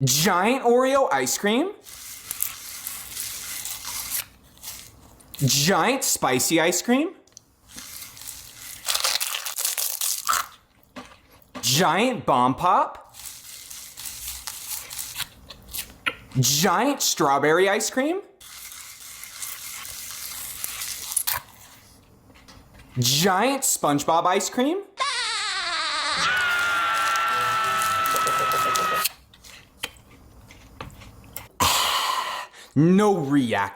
Giant Oreo ice cream. Giant spicy ice cream. Giant bomb pop. Giant strawberry ice cream. Giant SpongeBob ice cream. No reaction.